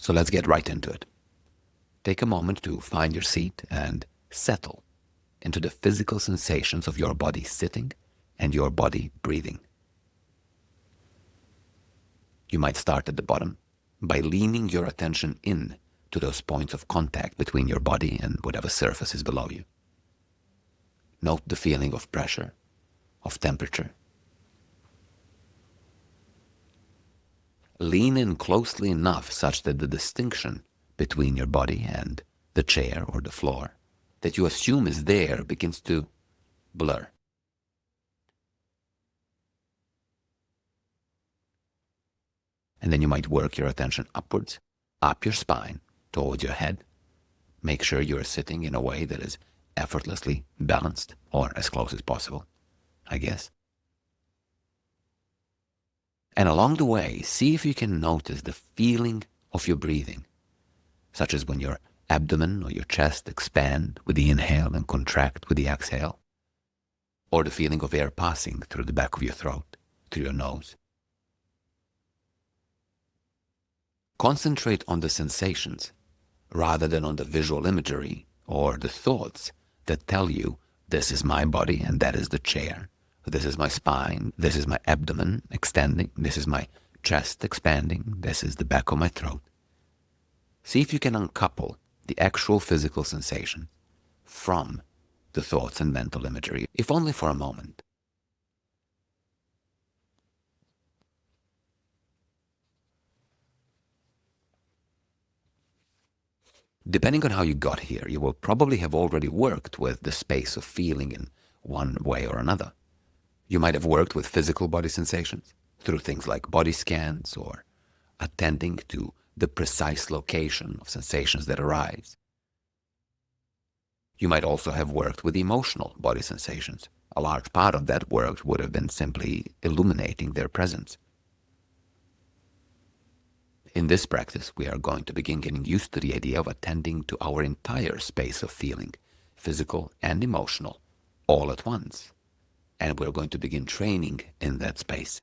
So let's get right into it. Take a moment to find your seat and settle into the physical sensations of your body sitting and your body breathing. You might start at the bottom by leaning your attention in to those points of contact between your body and whatever surface is below you. Note the feeling of pressure, of temperature. Lean in closely enough such that the distinction between your body and the chair or the floor that you assume is there begins to blur. And then you might work your attention upwards, up your spine, towards your head. Make sure you're sitting in a way that is effortlessly balanced, or as close as possible, I guess. And along the way, see if you can notice the feeling of your breathing, such as when your abdomen or your chest expand with the inhale and contract with the exhale, or the feeling of air passing through the back of your throat, through your nose. Concentrate on the sensations rather than on the visual imagery or the thoughts that tell you this is my body and that is the chair. This is my spine, this is my abdomen extending, this is my chest expanding, this is the back of my throat. See if you can uncouple the actual physical sensation from the thoughts and mental imagery, if only for a moment. Depending on how you got here, you will probably have already worked with the space of feeling in one way or another. You might have worked with physical body sensations through things like body scans or attending to the precise location of sensations that arise. You might also have worked with emotional body sensations. A large part of that work would have been simply illuminating their presence. In this practice, we are going to begin getting used to the idea of attending to our entire space of feeling, physical and emotional, all at once. And we're going to begin training in that space.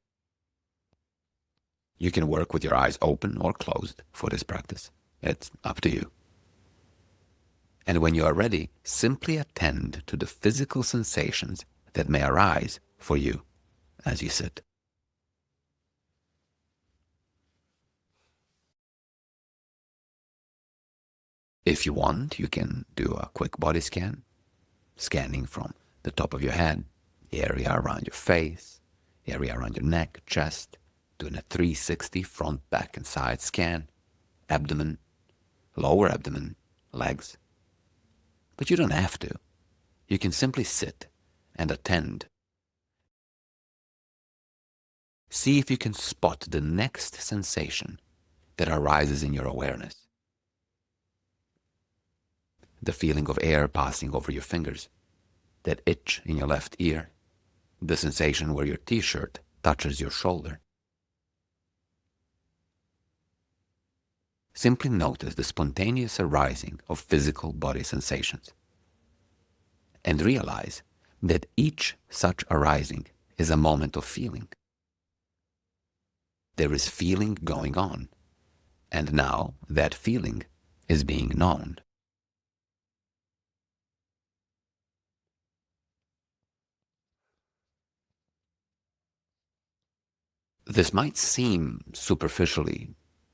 You can work with your eyes open or closed for this practice. It's up to you. And when you are ready, simply attend to the physical sensations that may arise for you as you sit. If you want, you can do a quick body scan, scanning from the top of your head, the area around your face, the area around your neck, chest, doing a 360 front, back, and side scan, abdomen, lower abdomen, legs. But you don't have to. You can simply sit and attend. See if you can spot the next sensation that arises in your awareness. The feeling of air passing over your fingers, that itch in your left ear, the sensation where your t-shirt touches your shoulder. Simply notice the spontaneous arising of physical body sensations and realize that each such arising is a moment of feeling. There is feeling going on, and now that feeling is being known. This might seem superficially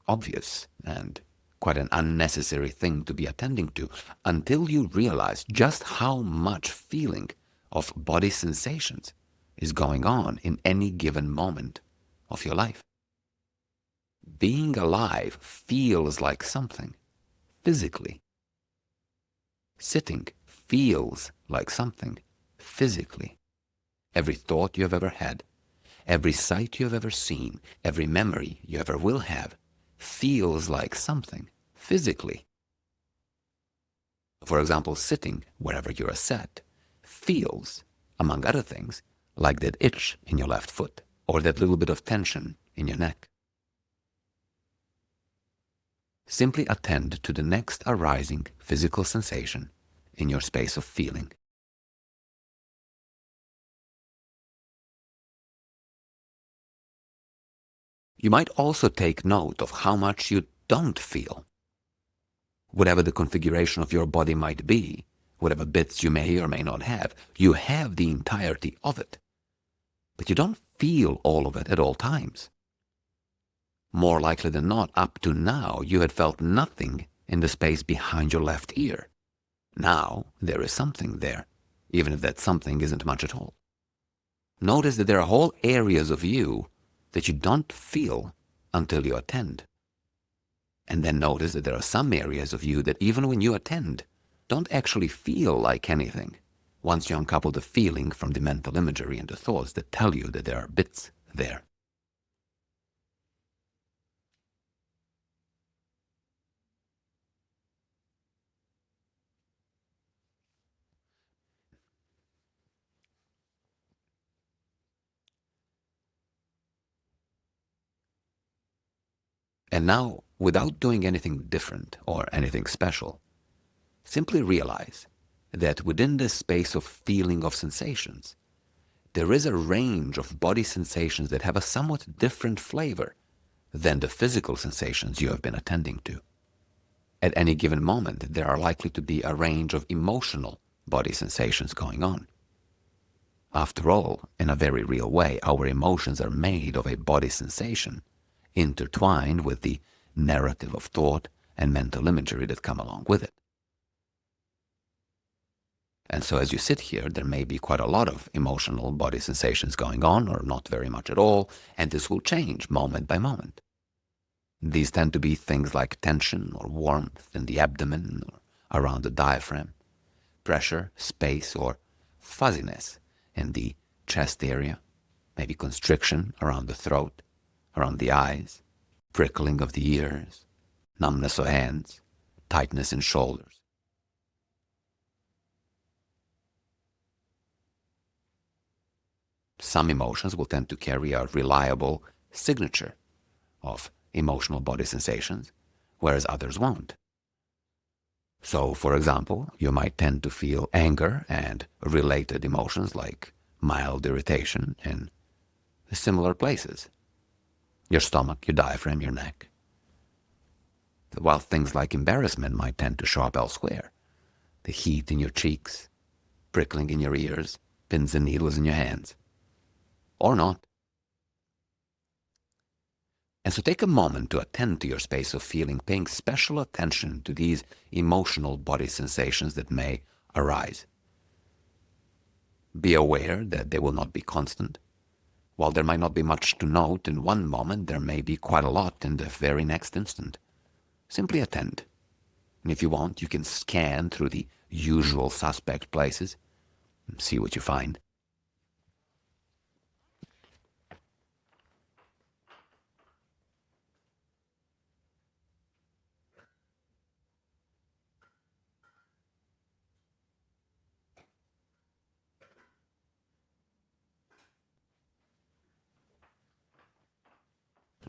obvious and quite an unnecessary thing to be attending to until you realize just how much feeling of body sensations is going on in any given moment of your life. Being alive feels like something physically. Sitting feels like something physically. Every thought you have ever had, every sight you have ever seen, every memory you ever will have feels like something physically. For example, sitting wherever you are sat feels, among other things, like that itch in your left foot or that little bit of tension in your neck. Simply attend to the next arising physical sensation in your space of feeling. You might also take note of how much you don't feel. Whatever the configuration of your body might be, whatever bits you may or may not have, you have the entirety of it. But you don't feel all of it at all times. More likely than not, up to now, you had felt nothing in the space behind your left ear. Now, there is something there, even if that something isn't much at all. Notice that there are whole areas of you that you don't feel until you attend. And then notice that there are some areas of you that even when you attend, don't actually feel like anything, once you uncouple the feeling from the mental imagery and the thoughts that tell you that there are bits there. And now, without doing anything different or anything special, simply realize that within this space of feeling of sensations, there is a range of body sensations that have a somewhat different flavor than the physical sensations you have been attending to. At any given moment, there are likely to be a range of emotional body sensations going on. After all, in a very real way, our emotions are made of a body sensation, intertwined with the narrative of thought and mental imagery that come along with it. And so as you sit here, there may be quite a lot of emotional body sensations going on, or not very much at all, and this will change moment by moment. These tend to be things like tension or warmth in the abdomen or around the diaphragm, pressure, space, or fuzziness in the chest area, maybe constriction around the throat, around the eyes, prickling of the ears, numbness of hands, tightness in shoulders. Some emotions will tend to carry a reliable signature of emotional body sensations, whereas others won't. So, for example, you might tend to feel anger and related emotions like mild irritation in similar places. Your stomach, your diaphragm, your neck. While things like embarrassment might tend to show up elsewhere. The heat in your cheeks, prickling in your ears, pins and needles in your hands. Or not. And so take a moment to attend to your space of feeling, paying special attention to these emotional body sensations that may arise. Be aware that they will not be constant. While there might not be much to note in one moment, there may be quite a lot in the very next instant. Simply attend. And if you want, you can scan through the usual suspect places and see what you find.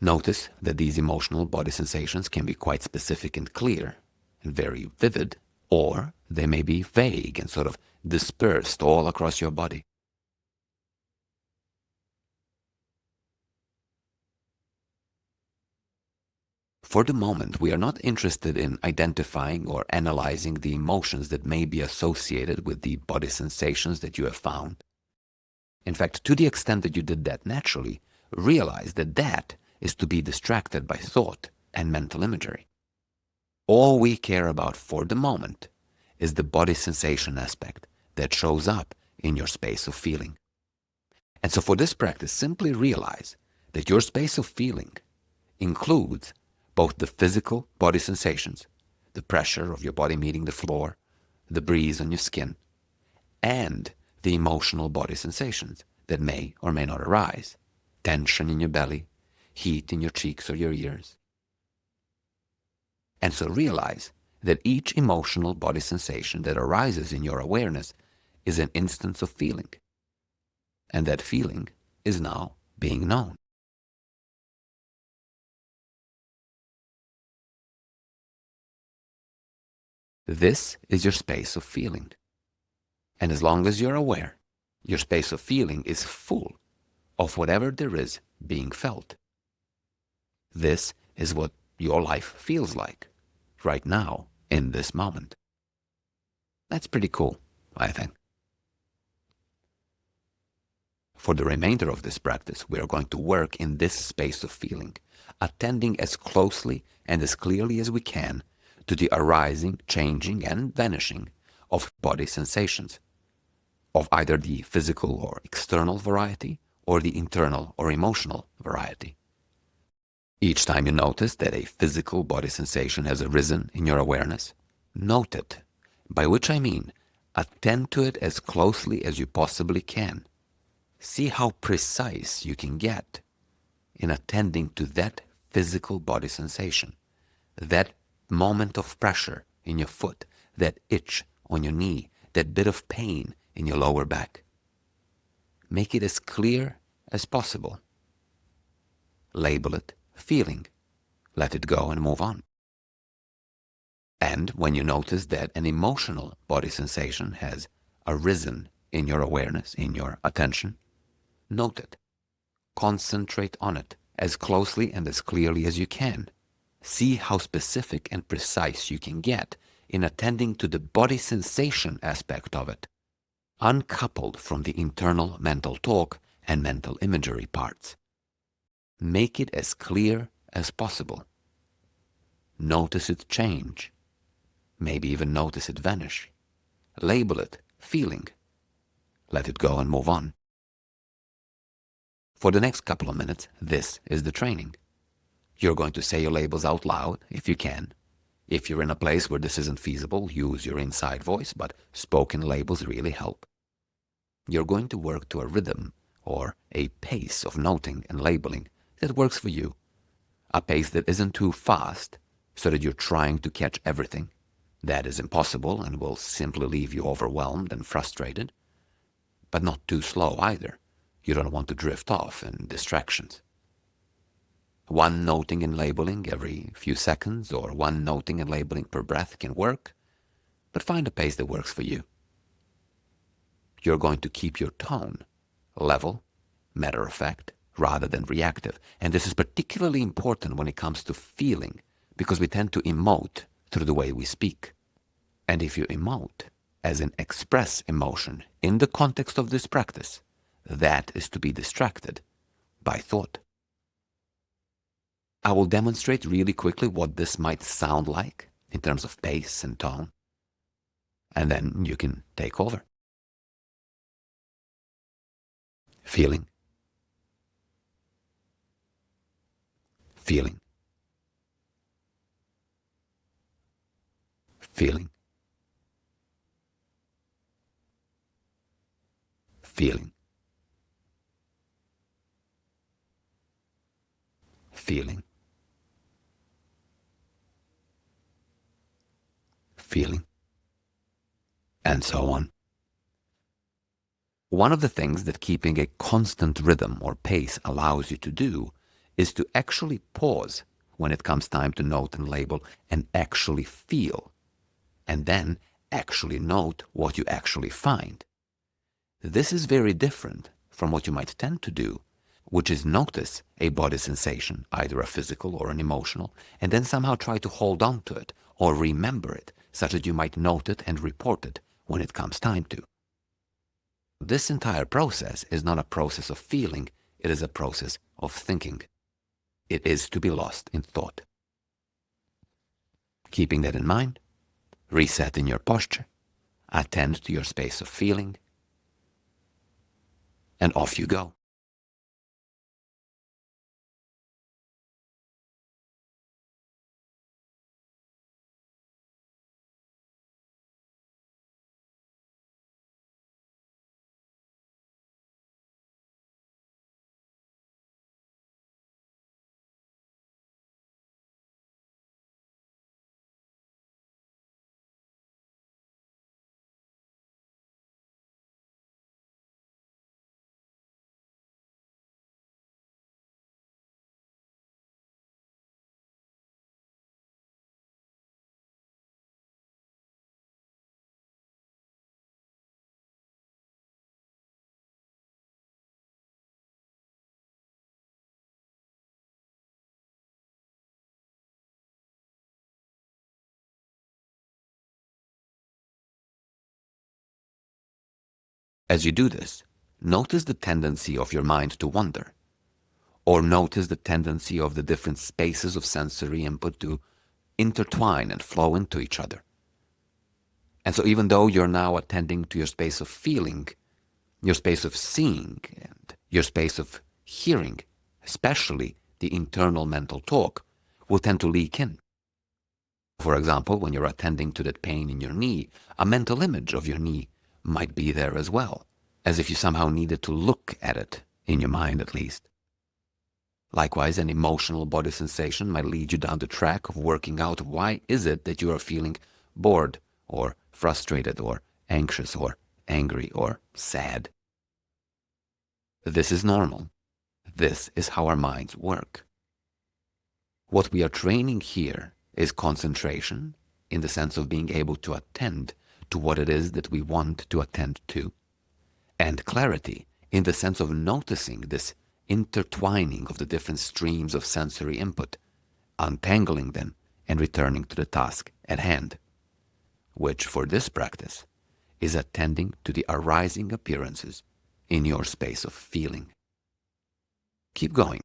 Notice that these emotional body sensations can be quite specific and clear and very vivid, or they may be vague and sort of dispersed all across your body. For the moment, we are not interested in identifying or analyzing the emotions that may be associated with the body sensations that you have found. In fact, to the extent that you did that naturally, realize that that is to be distracted by thought and mental imagery. All we care about for the moment is the body sensation aspect that shows up in your space of feeling. And so for this practice, simply realize that your space of feeling includes both the physical body sensations, the pressure of your body meeting the floor, the breeze on your skin, and the emotional body sensations that may or may not arise, tension in your belly, heat in your cheeks or your ears. And so realize that each emotional body sensation that arises in your awareness is an instance of feeling, and that feeling is now being known. This is your space of feeling. And as long as you're aware, your space of feeling is full of whatever there is being felt. This is what your life feels like right now in this moment. That's pretty cool, I think. For the remainder of this practice, we are going to work in this space of feeling, attending as closely and as clearly as we can to the arising, changing, and vanishing of body sensations, of either the physical or external variety or the internal or emotional variety. Each time you notice that a physical body sensation has arisen in your awareness, note it, by which I mean attend to it as closely as you possibly can. See how precise you can get in attending to that physical body sensation, that moment of pressure in your foot, that itch on your knee, that bit of pain in your lower back. Make it as clear as possible. Label it feeling. Let it go and move on. And when you notice that an emotional body sensation has arisen in your awareness, in your attention, note it. Concentrate on it as closely and as clearly as you can. See how specific and precise you can get in attending to the body sensation aspect of it, uncoupled from the internal mental talk and mental imagery parts. Make it as clear as possible. Notice it change. Maybe even notice it vanish. Label it feeling. Let it go and move on. For the next couple of minutes, this is the training. You're going to say your labels out loud if you can. If you're in a place where this isn't feasible, use your inside voice, but spoken labels really help. You're going to work to a rhythm or a pace of noting and labeling that works for you. A pace that isn't too fast so that you're trying to catch everything. That is impossible and will simply leave you overwhelmed and frustrated. But not too slow either. You don't want to drift off in distractions. One noting and labeling every few seconds or one noting and labeling per breath can work, but find a pace that works for you. You're going to keep your tone level, matter of fact, rather than reactive. And this is particularly important when it comes to feeling, because we tend to emote through the way we speak. And if you emote, as in express emotion, in the context of this practice, that is to be distracted by thought. I will demonstrate really quickly what this might sound like in terms of pace and tone, and then you can take over. Feeling, feeling, feeling, feeling, feeling, feeling, and so on. One of the things that keeping a constant rhythm or pace allows you to do is to actually pause when it comes time to note and label and actually feel, and then actually note what you actually find. This is very different from what you might tend to do, which is notice a body sensation, either a physical or an emotional, and then somehow try to hold on to it or remember it such that you might note it and report it when it comes time to. This entire process is not a process of feeling, it is a process of thinking. It is to be lost in thought. Keeping that in mind, reset in your posture, attend to your space of feeling, and off you go. As you do this, notice the tendency of your mind to wander, or notice the tendency of the different spaces of sensory input to intertwine and flow into each other. And so even though you're now attending to your space of feeling, your space of seeing, and your space of hearing, especially the internal mental talk, will tend to leak in. For example, when you're attending to that pain in your knee, a mental image of your knee might be there as well, as if you somehow needed to look at it, in your mind at least. Likewise, an emotional body sensation might lead you down the track of working out why is it that you are feeling bored or frustrated or anxious or angry or sad. This is normal. This is how our minds work. What we are training here is concentration, in the sense of being able to attend to what it is that we want to attend to, and clarity, in the sense of noticing this intertwining of the different streams of sensory input, untangling them, and returning to the task at hand, which for this practice is attending to the arising appearances in your space of feeling. Keep going.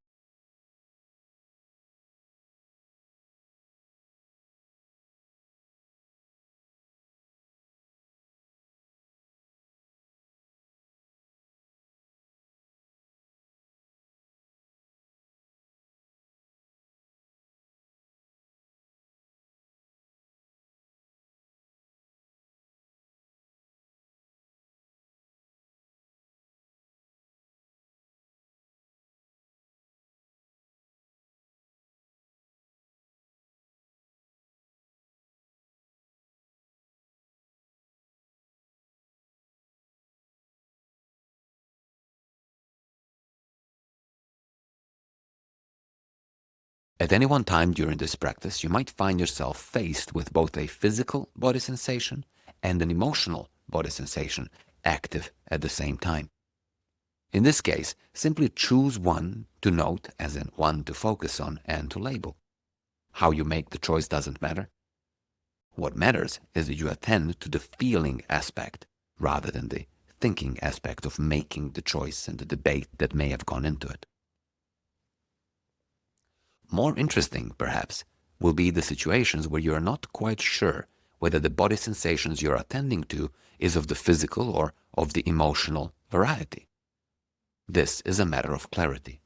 At any one time during this practice, you might find yourself faced with both a physical body sensation and an emotional body sensation active at the same time. In this case, simply choose one to note, as in one to focus on and to label. How you make the choice doesn't matter. What matters is that you attend to the feeling aspect rather than the thinking aspect of making the choice and the debate that may have gone into it. More interesting, perhaps, will be the situations where you are not quite sure whether the body sensations you're attending to is of the physical or of the emotional variety. This is a matter of clarity.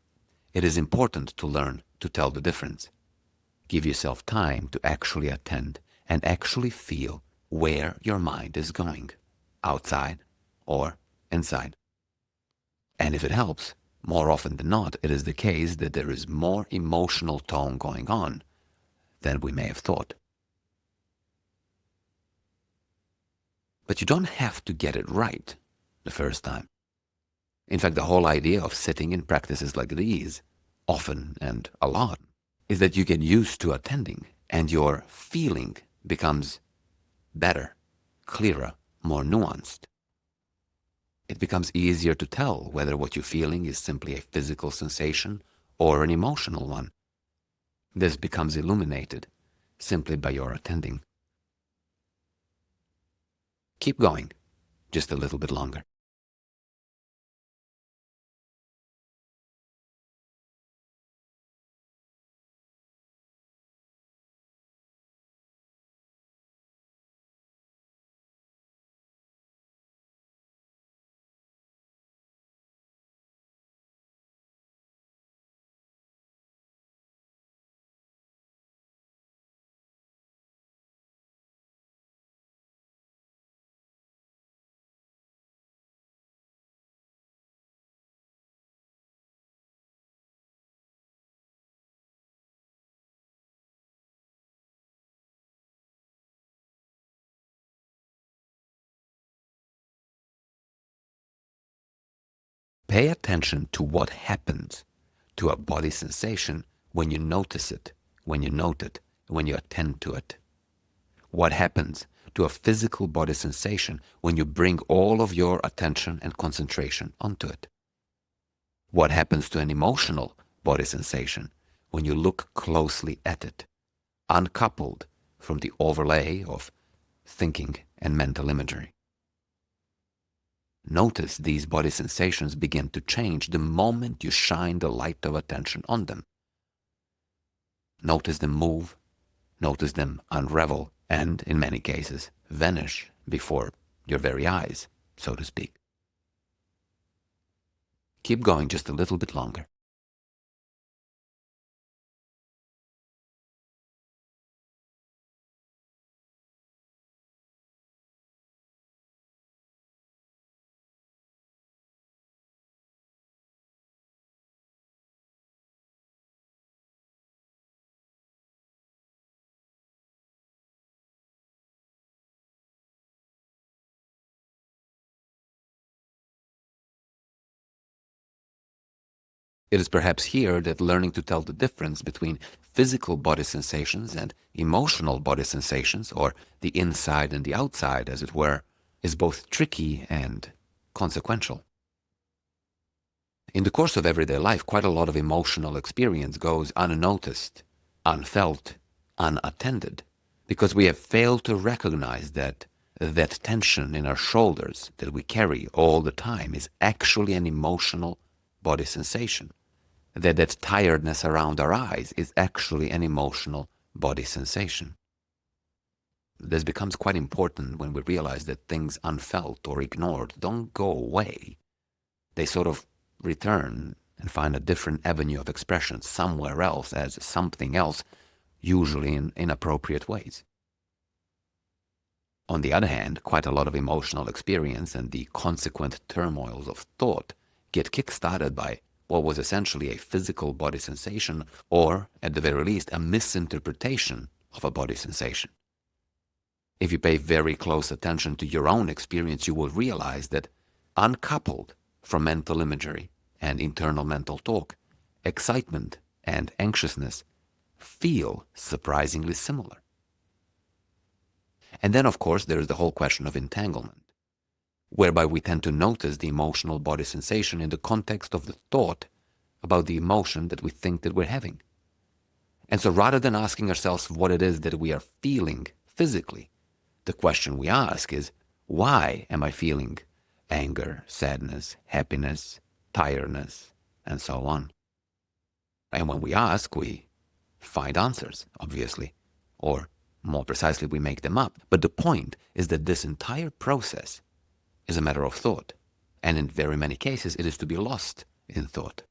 It is important to learn to tell the difference. Give yourself time to actually attend and actually feel where your mind is going, outside or inside. And if it helps, more often than not, it is the case that there is more emotional tone going on than we may have thought. But you don't have to get it right the first time. In fact, the whole idea of sitting in practices like these, often and a lot, is that you get used to attending and your feeling becomes better, clearer, more nuanced. It becomes easier to tell whether what you're feeling is simply a physical sensation or an emotional one. This becomes illuminated simply by your attending. Keep going, just a little bit longer. Pay attention to what happens to a body sensation when you notice it, when you note it, when you attend to it. What happens to a physical body sensation when you bring all of your attention and concentration onto it? What happens to an emotional body sensation when you look closely at it, uncoupled from the overlay of thinking and mental imagery? Notice these body sensations begin to change the moment you shine the light of attention on them. Notice them move, notice them unravel, and in many cases vanish before your very eyes, so to speak. Keep going just a little bit longer. It is perhaps here that learning to tell the difference between physical body sensations and emotional body sensations, or the inside and the outside, as it were, is both tricky and consequential. In the course of everyday life, quite a lot of emotional experience goes unnoticed, unfelt, unattended, because we have failed to recognize that tension in our shoulders that we carry all the time is actually an emotional body sensation. That tiredness around our eyes is actually an emotional body sensation. This becomes quite important when we realize that things unfelt or ignored don't go away. They sort of return and find a different avenue of expression somewhere else as something else, usually in inappropriate ways. On the other hand, quite a lot of emotional experience and the consequent turmoils of thought get kick-started by what was essentially a physical body sensation, or, at the very least, a misinterpretation of a body sensation. If you pay very close attention to your own experience, you will realize that, uncoupled from mental imagery and internal mental talk, excitement and anxiousness feel surprisingly similar. And then, of course, there is the whole question of entanglement, whereby we tend to notice the emotional body sensation in the context of the thought about the emotion that we think that we're having. And so rather than asking ourselves what it is that we are feeling physically, the question we ask is, why am I feeling anger, sadness, happiness, tiredness, and so on? And when we ask, we find answers, obviously, or more precisely, we make them up. But the point is that this entire process is a matter of thought, and in very many cases it is to be lost in thought.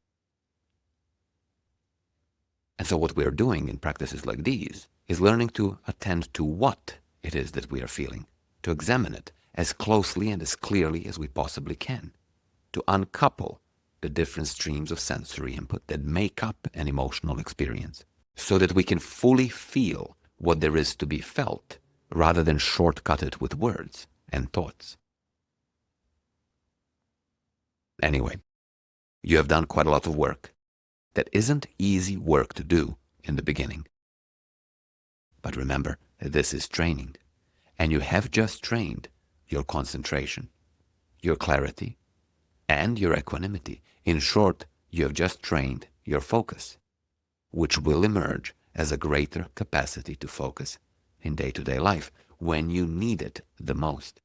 And so what we are doing in practices like these is learning to attend to what it is that we are feeling, to examine it as closely and as clearly as we possibly can, to uncouple the different streams of sensory input that make up an emotional experience, so that we can fully feel what there is to be felt, rather than shortcut it with words and thoughts. Anyway, you have done quite a lot of work that isn't easy work to do in the beginning. But remember, this is training, and you have just trained your concentration, your clarity, and your equanimity. In short, you have just trained your focus, which will emerge as a greater capacity to focus in day-to-day life when you need it the most.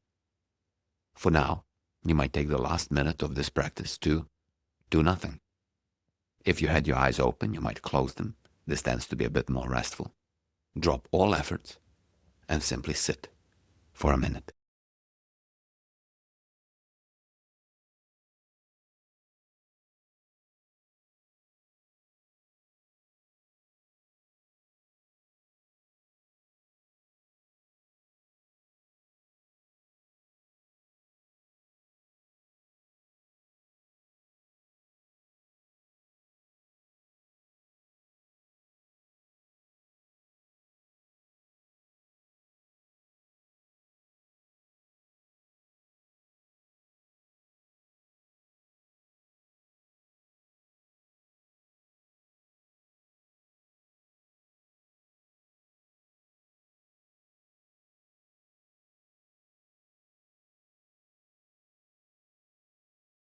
For now, you might take the last minute of this practice to do nothing. If you had your eyes open, you might close them. This tends to be a bit more restful. Drop all efforts and simply sit for a minute.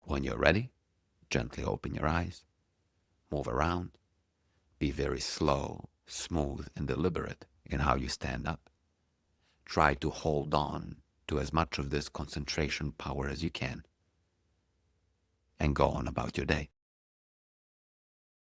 When you're ready, gently open your eyes, move around, be very slow, smooth, and deliberate in how you stand up. Try to hold on to as much of this concentration power as you can. and go on about your day.